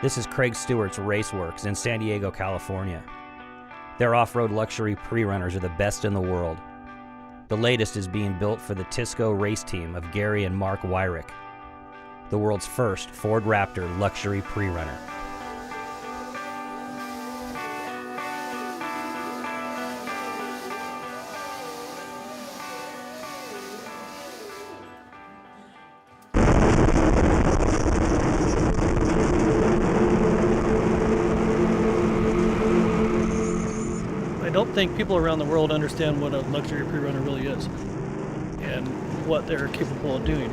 This is Craig Stewart's RaceWorks in San Diego, California. Their off-road luxury PreRunners are the best in the world. The latest is being built for the TSCO race team of Gary and Mark Weyhrich, the world's first Ford Raptor luxury PreRunner. I don't think people around the world understand what a luxury PreRunner really is and what they're capable of doing.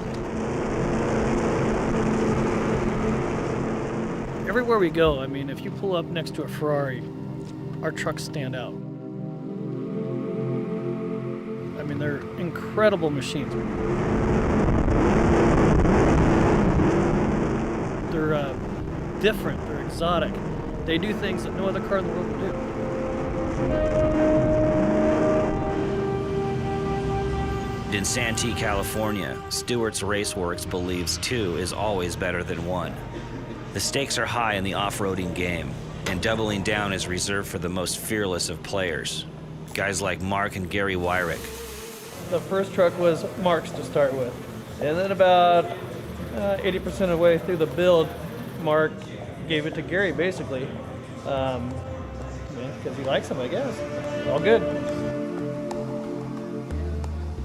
Everywhere we go, I mean, if you pull up next to a Ferrari, our trucks stand out. I mean, they're incredible machines. They're different, they're exotic. They do things that no other car in the world will do. In Santee, California, Stewart's RaceWorks believes 2 is always better than 1. The stakes are high in the off-roading game, and doubling down is reserved for the most fearless of players, guys like Mark and Gary Weyhrich. The first truck was Mark's to start with, and then about 80% of the way through the build, Mark gave it to Gary, basically. Because he likes them, I guess. All good.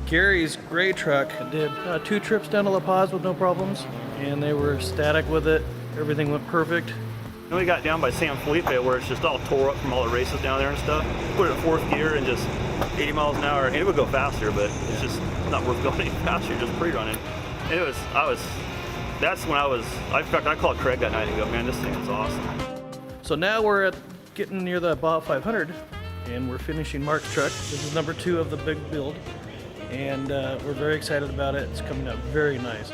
Gary's gray truck did 2 trips down to La Paz with no problems, and they were ecstatic with it. Everything went perfect. Then we got down by San Felipe where it's just all tore up from all the races down there and stuff. Put it in 4th gear and just 80 miles an hour, and it would go faster, but it's just not worth going any faster, just pre-running. And that's when in fact, I called Craig that night and go, man, this thing is awesome. So now we're getting near the Bob 500, and we're finishing Mark's truck. This is number 2 of the big build, and we're very excited about it. It's coming out very nice.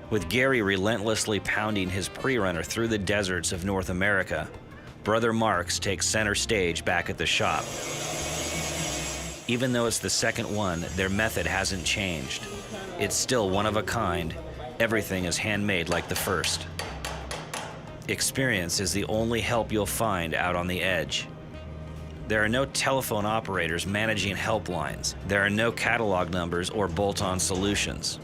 With Gary relentlessly pounding his PreRunner through the deserts of North America, brother Marks takes center stage back at the shop. Even though it's the second one, their method hasn't changed. It's still one of a kind. Everything is handmade like the first. Experience is the only help you'll find out on the edge. There are no telephone operators managing helplines. There are no catalog numbers or bolt-on solutions.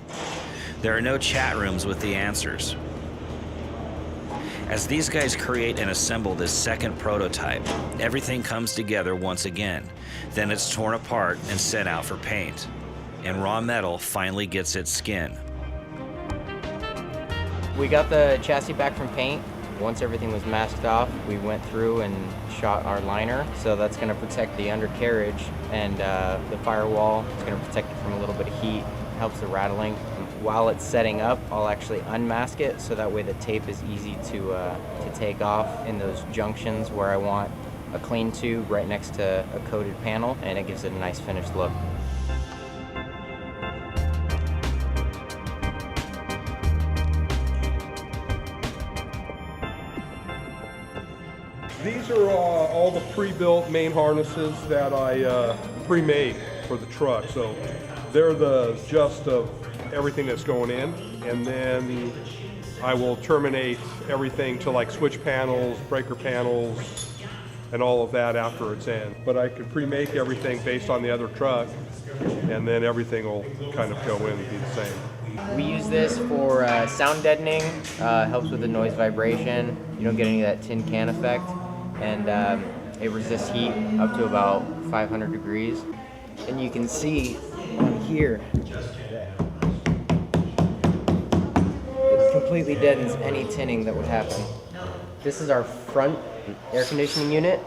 There are no chat rooms with the answers. As these guys create and assemble this second prototype, everything comes together once again. Then it's torn apart and sent out for paint. And raw metal finally gets its skin. We got the chassis back from paint. Once everything was masked off, we went through and shot our liner. So that's going to protect the undercarriage and the firewall. It's going to protect it from a little bit of heat, helps the rattling. While it's setting up, I'll actually unmask it so that way the tape is easy to take off in those junctions where I want a clean tube right next to a coated panel, and it gives it a nice finished look. These are all the pre-built main harnesses that I pre-made for the truck. So they're the gist of everything that's going in, and then I will terminate everything to like switch panels, breaker panels, and all of that after it's in. But I could pre-make everything based on the other truck, and then everything will kind of go in and be the same. We use this for sound deadening, helps with the noise vibration. You don't get any of that tin can effect, and it resists heat up to about 500 degrees. And you can see on here, it completely deadens any tinning that would happen. This is our front air conditioning unit.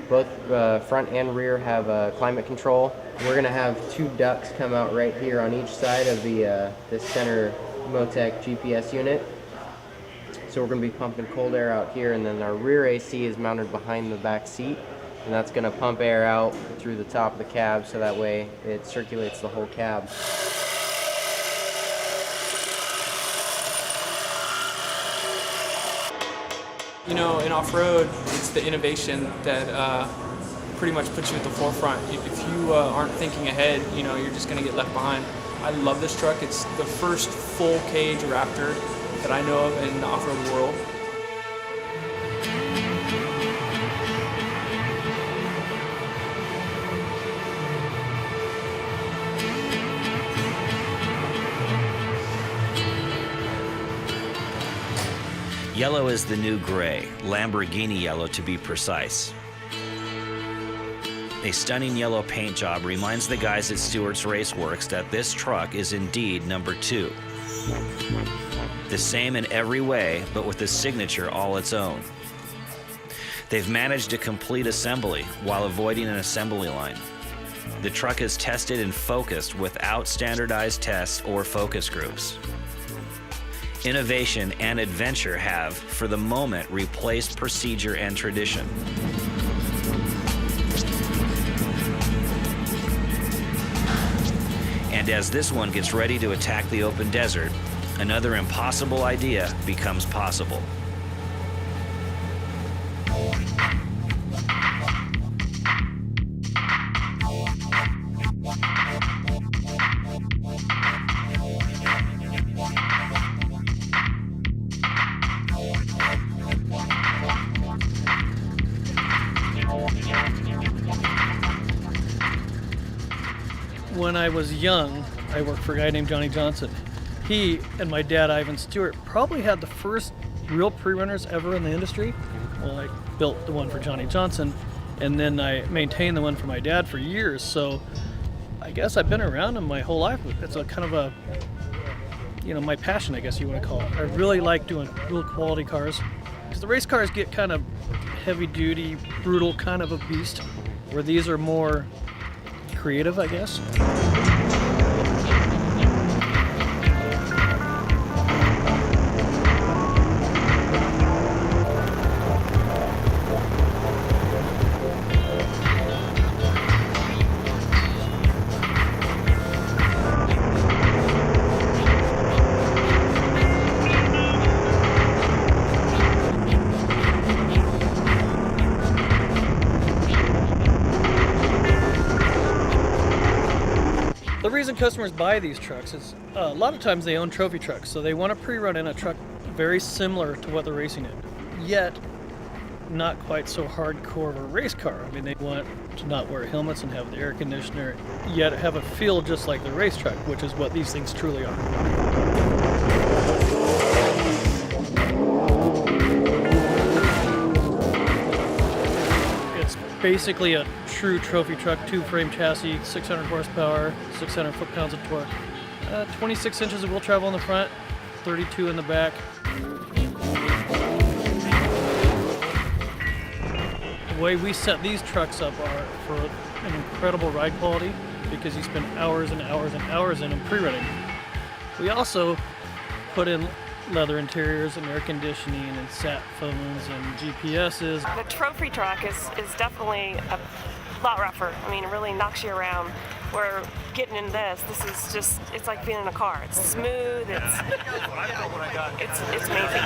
Both front and rear have climate control. We're going to have 2 ducts come out right here on each side of the this center Motec GPS unit. So we're going to be pumping cold air out here, and then our rear AC is mounted behind the back seat, and that's going to pump air out through the top of the cab so that way it circulates the whole cab. You know, in off-road, it's the innovation that pretty much puts you at the forefront. If you aren't thinking ahead, you know, you're just going to get left behind. I love this truck. It's the first full cage Raptor that I know of in the off-road world. Yellow is the new gray, Lamborghini yellow to be precise. A stunning yellow paint job reminds the guys at Stewart's RaceWorks that this truck is indeed number 2. The same in every way, but with a signature all its own. They've managed a complete assembly while avoiding an assembly line. The truck is tested and focused without standardized tests or focus groups. Innovation and adventure have, for the moment, replaced procedure and tradition. And as this one gets ready to attack the open desert, another impossible idea becomes possible. When I was young, I worked for a guy named Johnny Johnson. He and my dad, Ivan Stewart, probably had the first real pre-runners ever in the industry. Well, I built the one for Johnny Johnson, and then I maintained the one for my dad for years. So I guess I've been around them my whole life. It's a kind of a, my passion, I guess you want to call it. I really like doing real quality cars. Because the race cars get kind of heavy duty, brutal kind of a beast, where these are more creative, I guess. The reason customers buy these trucks is a lot of times they own trophy trucks, so they want to pre-run in a truck very similar to what they're racing in, yet not quite so hardcore of a race car. I mean, they want to not wear helmets and have the air conditioner, yet have a feel just like the race truck, which is what these things truly are. Basically a true trophy truck, 2-frame chassis, 600 horsepower, 600 foot-pounds of torque, 26 inches of wheel travel in the front, 32 in the back. The way we set these trucks up are for an incredible ride quality because you spend hours and hours and hours in them pre-running. We also put in leather interiors and air conditioning and sat phones and GPSs. The trophy truck is definitely a lot rougher. I mean, it really knocks you around. Where getting in this is just, it's like being in a car. It's smooth, it's amazing.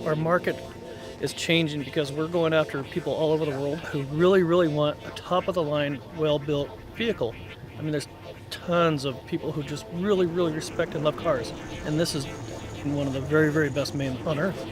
Our market is changing because we're going after people all over the world who really, really want a top-of-the-line, well-built vehicle. I mean, there's tons of people who just really, really respect and love cars, and this is one of the very, very best made on earth.